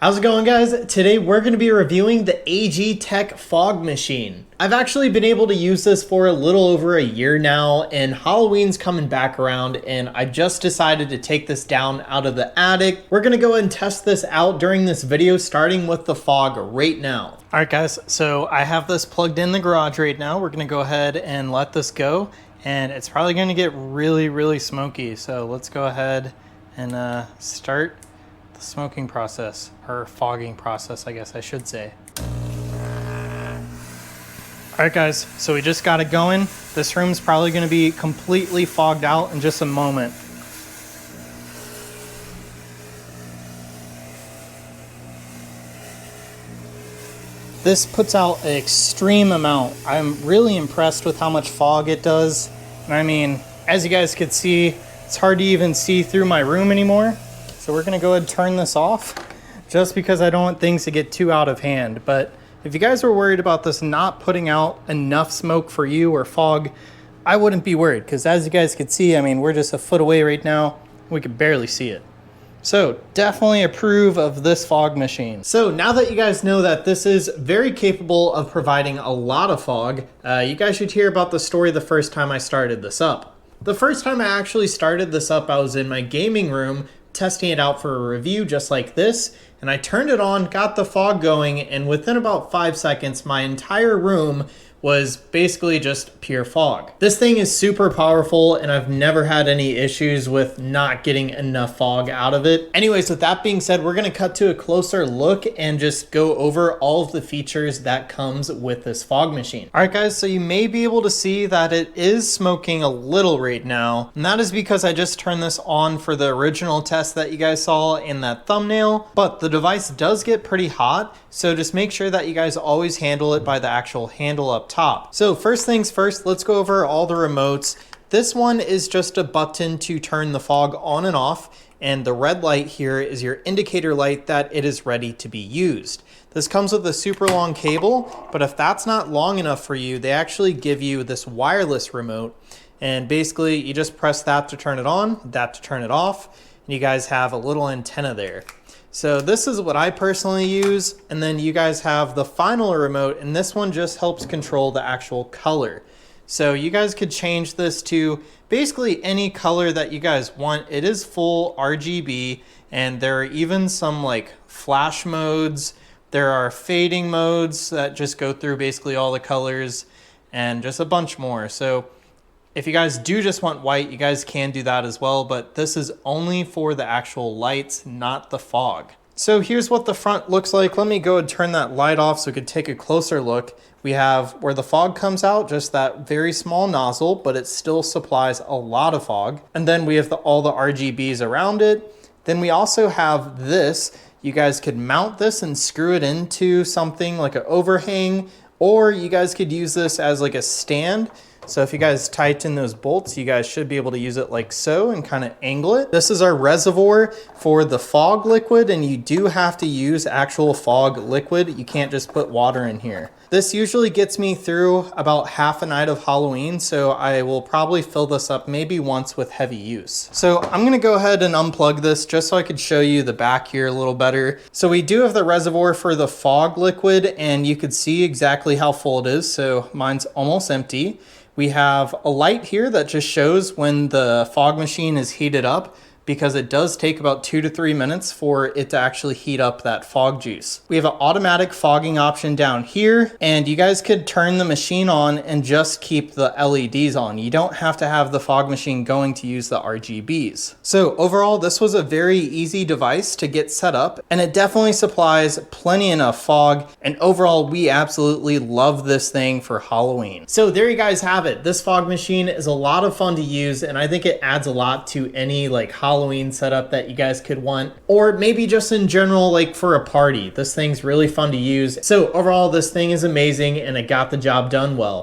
How's it going, guys? Today we're going to be reviewing the AGPTEK fog machine. I've actually been able to use this for a little over a year now, and Halloween's coming back around, and I just decided to take this down out of the attic. We're going to go ahead and test this out during this video, starting with the fog right now. All right, guys, so I have this plugged in the garage right now. We're going to go ahead and let this go, and it's probably going to get really smoky. So let's go ahead and start the smoking process, or fogging process, I guess I should say. All right, guys, so we just got it going. This room's probably going to be completely fogged out in just a moment. This puts out an extreme amount. I'm really impressed with how much fog it does. And I mean, as you guys could see, it's hard to even see through my room anymore. So we're gonna go ahead and turn this off just because I don't want things to get too out of hand. But if you guys were worried about this not putting out enough smoke for you or fog, I wouldn't be worried, because as you guys could see, I mean, we're just a foot away right now. We could barely see it. So definitely approve of this fog machine. So now that you guys know that this is very capable of providing a lot of fog, you guys should hear about the story the first time I started this up. The first time I actually started this up, I was in my gaming room testing it out for a review just like this, and I turned it on, got the fog going, and within about 5 seconds, my entire room was basically just pure fog. This thing is super powerful, and I've never had any issues with not getting enough fog out of it. Anyways, with that being said, we're gonna cut to a closer look and just go over all of the features that comes with this fog machine. All right, guys, so you may be able to see that it is smoking a little right now, and that is because I just turned this on for the original test that you guys saw in that thumbnail, but the device does get pretty hot, so just make sure that you guys always handle it by the actual handle up top. So first things first, let's go over all the remotes. This one is just a button to turn the fog on and off, and the red light here is your indicator light that it is ready to be used. This comes with a super long cable, but if that's not long enough for you, they actually give you this wireless remote, and basically you just press that to turn it on, that to turn it off, and you guys have a little antenna there. So this is what I personally use, and then you guys have the final remote, and this one just helps control the actual color. So you guys could change this to basically any color that you guys want. It is full RGB, and there are even some like flash modes. There are fading modes that just go through basically all the colors, and just a bunch more. So if you guys do just want white, you guys can do that as well, but this is only for the actual lights, not the fog. So here's what the front looks like. Let me go and turn that light off so we could take a closer look. We have where the fog comes out, just that very small nozzle, but it still supplies a lot of fog. And then we have all the RGBs around it. Then we also have this. You guys could mount this and screw it into something like an overhang, or you guys could use this as like a stand. So if you guys tighten those bolts, you guys should be able to use it like so and kind of angle it. This is our reservoir for the fog liquid, and you do have to use actual fog liquid. You can't just put water in here. This usually gets me through about half a night of Halloween, so I will probably fill this up maybe once with heavy use. So I'm gonna go ahead and unplug this just so I could show you the back here a little better. So we do have the reservoir for the fog liquid, and you could see exactly how full it is. So mine's almost empty. We have a light here that just shows when the fog machine is heated up, because it does take about 2 to 3 minutes for it to actually heat up that fog juice. We have an automatic fogging option down here, and you guys could turn the machine on and just keep the LEDs on. You don't have to have the fog machine going to use the RGBs. So overall, this was a very easy device to get set up, and it definitely supplies plenty enough fog, and overall, we absolutely love this thing for Halloween. So there you guys have it. This fog machine is a lot of fun to use, and I think it adds a lot to any like Halloween setup that you guys could want, or maybe just in general, like for a party. This thing's really fun to use. So overall, this thing is amazing, and it got the job done well.